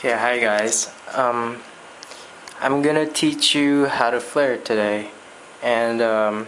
Okay, hi guys. I'm gonna teach you how to flare today, and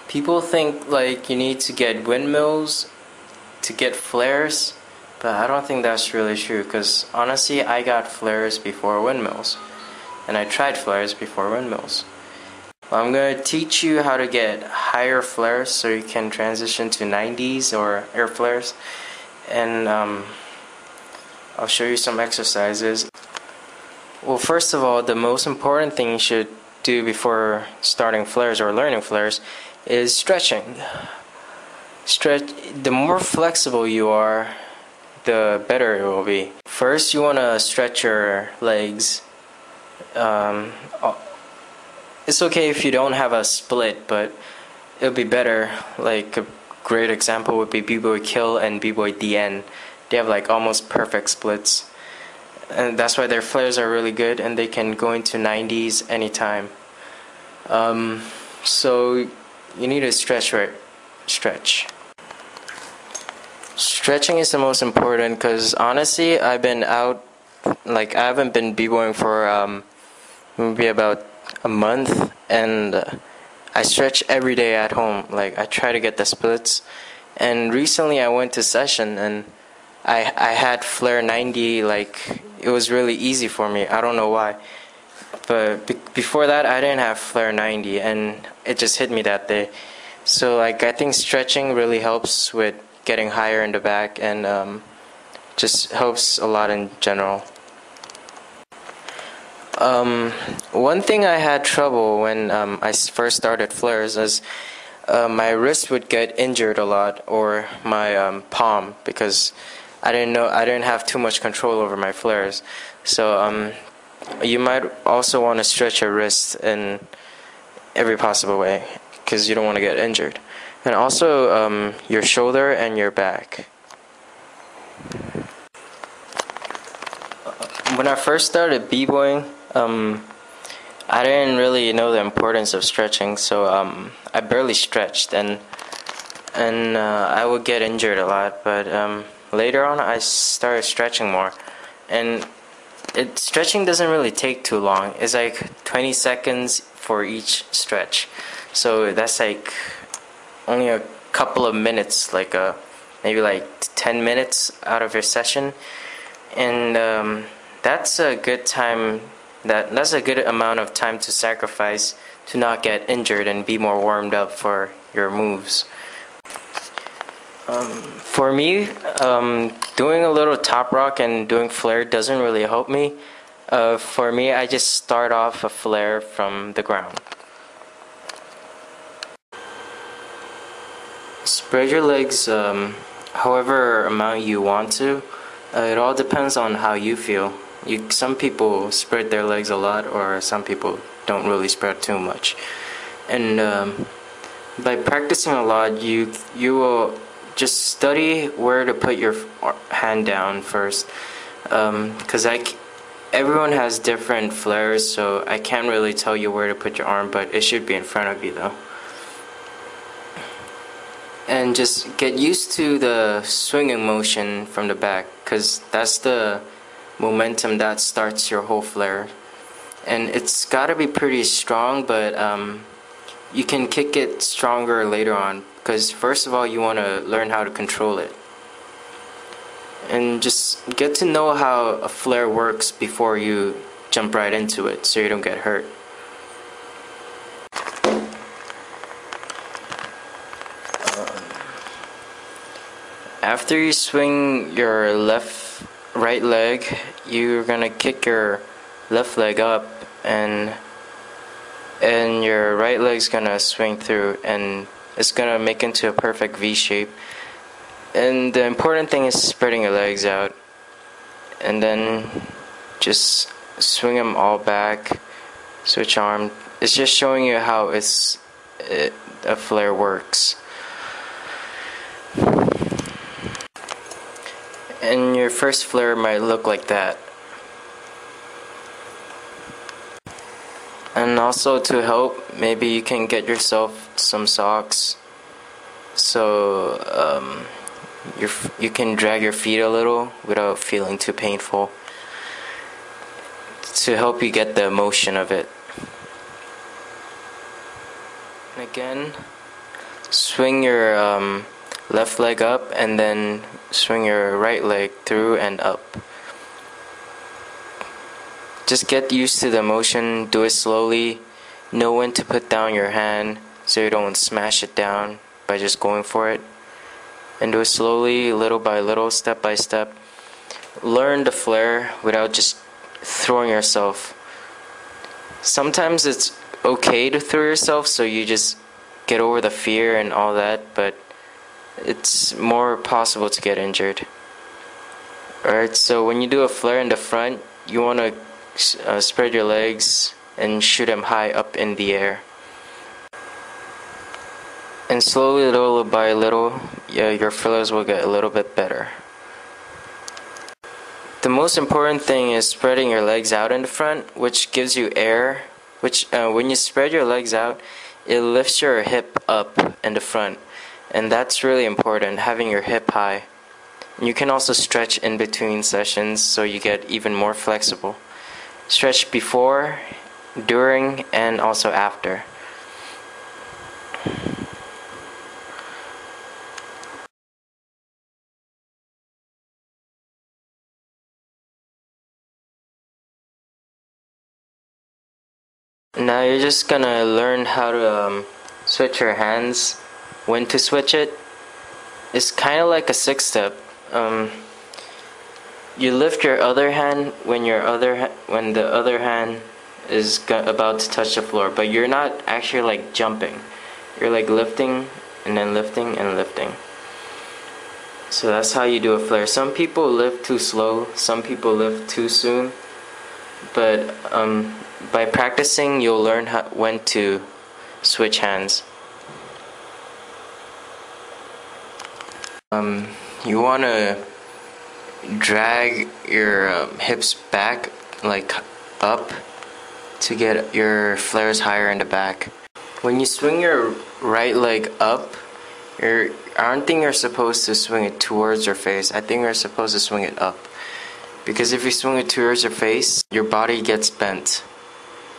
people think like you need to get windmills to get flares, but I don't think that's really true. Because honestly, I got flares before windmills, and I tried flares before windmills. I'm gonna teach you how to get higher flares so you can transition to 90s or air flares, and I'll show you some exercises. Well, first of all, the most important thing you should do before starting flares or learning flares is stretching. The more flexible you are, the better it will be. First, you want to stretch your legs. It's okay if you don't have a split, but it'll be better. Like a great example would be Bboy Kill and Bboy DN. They have like almost perfect splits, and that's why their flares are really good, and they can go into 90s anytime. So you need to stretch. Stretching is the most important, because honestly, I've been out, like I haven't been b-boying for maybe about a month, and I stretch every day at home. Like I try to get the splits, and recently I went to session and I had flare 90. Like it was really easy for me. I don't know why, but before that I didn't have flare 90, and it just hit me that day. So like I think stretching really helps with getting higher in the back, and just helps a lot in general. One thing I had trouble when I first started flares is my wrist would get injured a lot, or my palm, because I didn't have too much control over my flares. So you might also want to stretch your wrist in every possible way, because you don't want to get injured. And also your shoulder and your back. When I first started b-boying, I didn't really know the importance of stretching, so I barely stretched, and I would get injured a lot. But later on, I started stretching more, and stretching doesn't really take too long. It's like 20 seconds for each stretch, so that's like only a couple of minutes, like maybe like 10 minutes out of your session, and that's a good time. That's a good amount of time to sacrifice to not get injured and be more warmed up for your moves. For me, doing a little top rock and doing flare doesn't really help me. For me, I just start off a flare from the ground. Spread your legs however amount you want to. It all depends on how you feel. Some people spread their legs a lot, or some people don't really spread too much. And by practicing a lot, you will just study where to put your hand down first, because everyone has different flares, so I can't really tell you where to put your arm, but it should be in front of you though. And just get used to the swinging motion from the back, because that's the momentum that starts your whole flare. And it's got to be pretty strong, but you can kick it stronger later on, because first of all you want to learn how to control it, and just get to know how a flare works before you jump right into it, so you don't get hurt. After you swing your right leg, you're gonna kick your left leg up, and your right leg's gonna swing through, and it's gonna make into a perfect V shape. And the important thing is spreading your legs out, and then just swing them all back, switch arm. It's just showing you how a flare works. And your first flare might look like that. And also, to help, maybe you can get yourself some socks, so You can drag your feet a little without feeling too painful to help you get the motion of it. And again, swing your left leg up and then swing your right leg through and up. Just get used to the motion, do it slowly, know when to put down your hand so you don't smash it down by just going for it. And do it slowly, little by little, step by step. Learn the flare without just throwing yourself. Sometimes it's okay to throw yourself so you just get over the fear and all that, but it's more possible to get injured. Alright, so when you do a flare in the front, you want to spread your legs and shoot them high up in the air. And slowly, little by little, your flares will get a little bit better. The most important thing is spreading your legs out in the front, which gives you air. When you spread your legs out, it lifts your hip up in the front, and that's really important, having your hip high. You can also stretch in between sessions so you get even more flexible. Stretch before, during, and also after. Now you're just gonna learn how to switch your hands, when to switch it. It's kind of like a 6-step. You lift your other hand when the other hand is about to touch the floor, but you're not actually like jumping. You're like lifting and then lifting and lifting. So that's how you do a flare. Some people lift too slow, some people lift too soon, but by practicing you'll learn when to switch hands. You want to drag your hips back, like up, to get your flares higher in the back. When you swing your right leg up, I don't think you're supposed to swing it towards your face. I think you're supposed to swing it up. Because if you swing it towards your face, your body gets bent.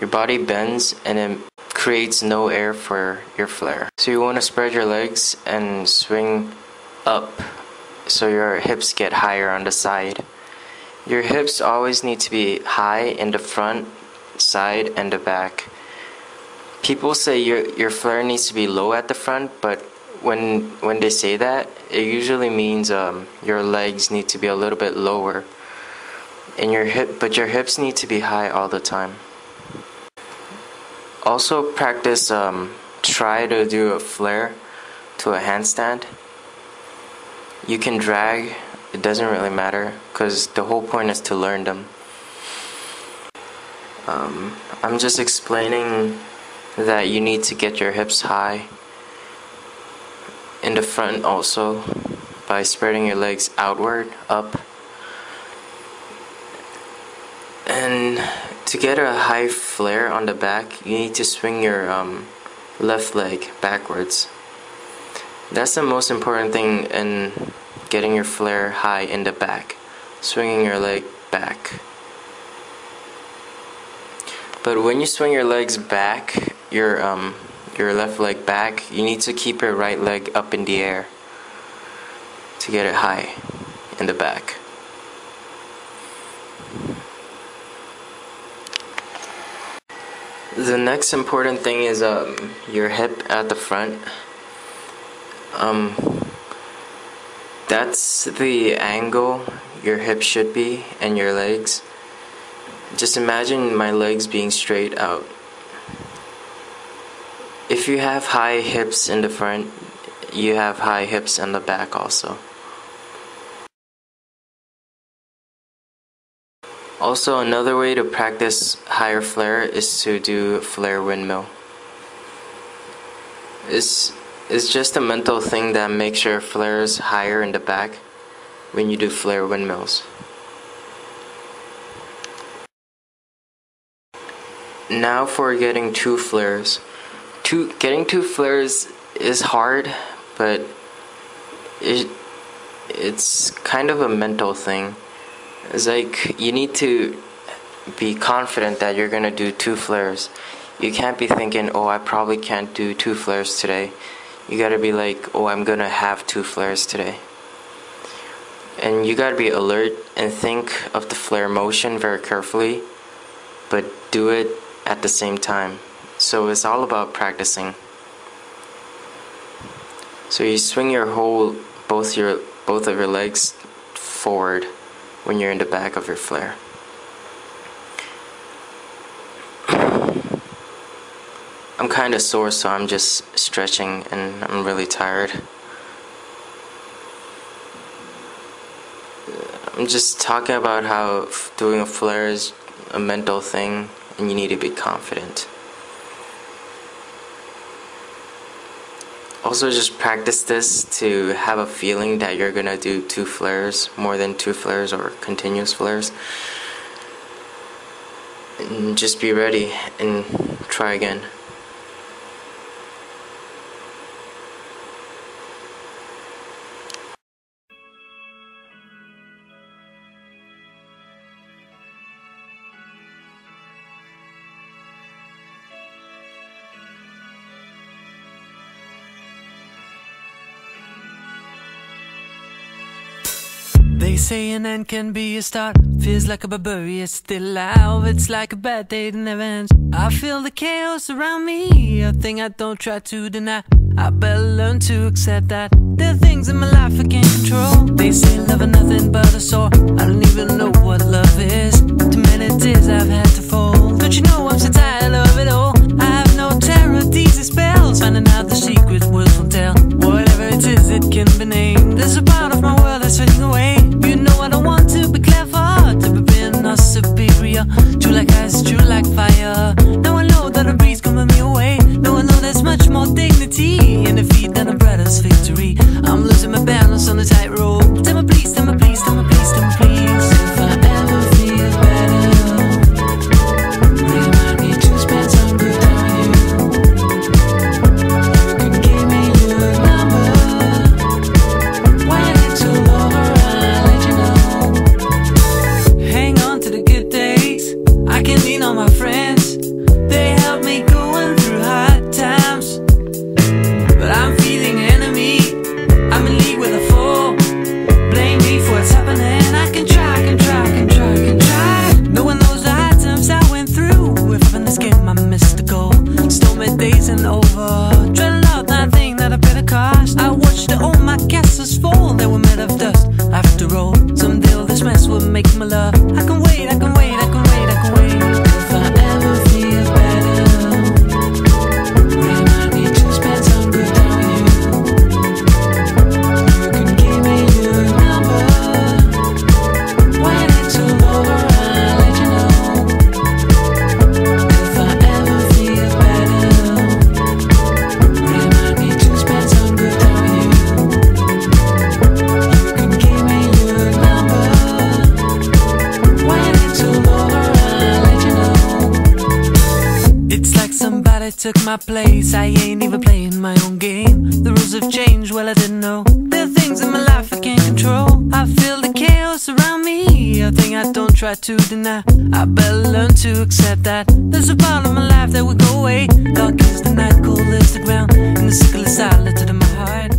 Your body bends and it creates no air for your flare. So you want to spread your legs and swing up so your hips get higher on the side. Your hips always need to be high in the front, side, and the back. People say your flare needs to be low at the front, but when they say that, it usually means your legs need to be a little bit lower, and your hips need to be high all the time. Also practice, try to do a flare to a handstand. You can drag, it doesn't really matter, because the whole point is to learn them. I'm just explaining that you need to get your hips high in the front also by spreading your legs outward, up. And to get a high flare on the back, you need to swing your left leg backwards. That's the most important thing in getting your flare high in the back, swinging your leg back. But when you swing your legs back, your left leg back, you need to keep your right leg up in the air to get it high in the back. The next important thing is your hip at the front. That's the angle your hip should be and your legs. Just imagine my legs being straight out. If you have high hips in the front, you have high hips in the back also. Also, another way to practice higher flare is to do flare windmill. It's just a mental thing that makes your flares higher in the back when you do flare windmills. Now for getting two flares. Getting two flares is hard, but it's kind of a mental thing. It's like you need to be confident that you're gonna do 2 flares. You can't be thinking, oh, I probably can't do 2 flares today. You gotta be like, oh, I'm gonna have 2 flares today. And you gotta be alert and think of the flare motion very carefully, but do it at the same time. So it's all about practicing. So you swing your both of your legs forward when you're in the back of your flare. I'm kind of sore, so I'm just stretching and I'm really tired. I'm just talking about how doing a flare is a mental thing and you need to be confident. Also, just practice this to have a feeling that you're gonna do 2 flares, more than 2 flares or continuous flares. And just be ready and try again. They say an end can be a start. Feels like a Bboy, it's still alive. It's like a bad day that never ends. I feel the chaos around me, a thing I don't try to deny. I better learn to accept that there are things in my life I can't control. They say love is nothing but a sore. I don't even know what love is. Too many tears I've had to fold. Don't you know I'm so tired of it all? I have no terror, these are spells. Finding out the secret words won't tell. Whatever it is, it can be named. There's a part of my world that's fading away. You know I don't want to be clever, to be being or superior. True like ice, true like fire. Now I know that a breeze can move me away. Now I know there's much more dignity in defeat than a brother's victory. I'm losing my balance on the tightrope. Tell me please, tell me please, tell me please, tell me please. If I ever feel better, remind me to spend some good on you. You can give me your number. When it's all over, I'll let you know. Hang on to the good days. I can lean on my friends. They help me going through hard times. But I'm feeling enemy. I'm in league with a fool. Blame me for what's happening. I can try, can try, can try, can try. No one knows the hard times I went through. If I'm in this game, I missed the goal. Stormy days and over. Dreading out that thing that I paid a cost. I watched all my castles fall. They were made of dust. After all, someday all this mess will make my love. I can wait, I can wait, I can wait, I can wait. If I ever feel better, remind me to spend some good on you. You can give me your number. When it's all over, I'll let you know. If I ever feel better, remind me to spend some good on you. You can give me your number. When it's all over, I'll let you know. It's like somebody took my place. I ain't even playing my own game. The rules have changed, well I didn't know. There are things in my life I can't control. I feel the chaos around me, a thing I don't try to deny. I better learn to accept that there's a part of my life that will go away. Dark is the night, cold is the ground, and the sickle is silent in my heart.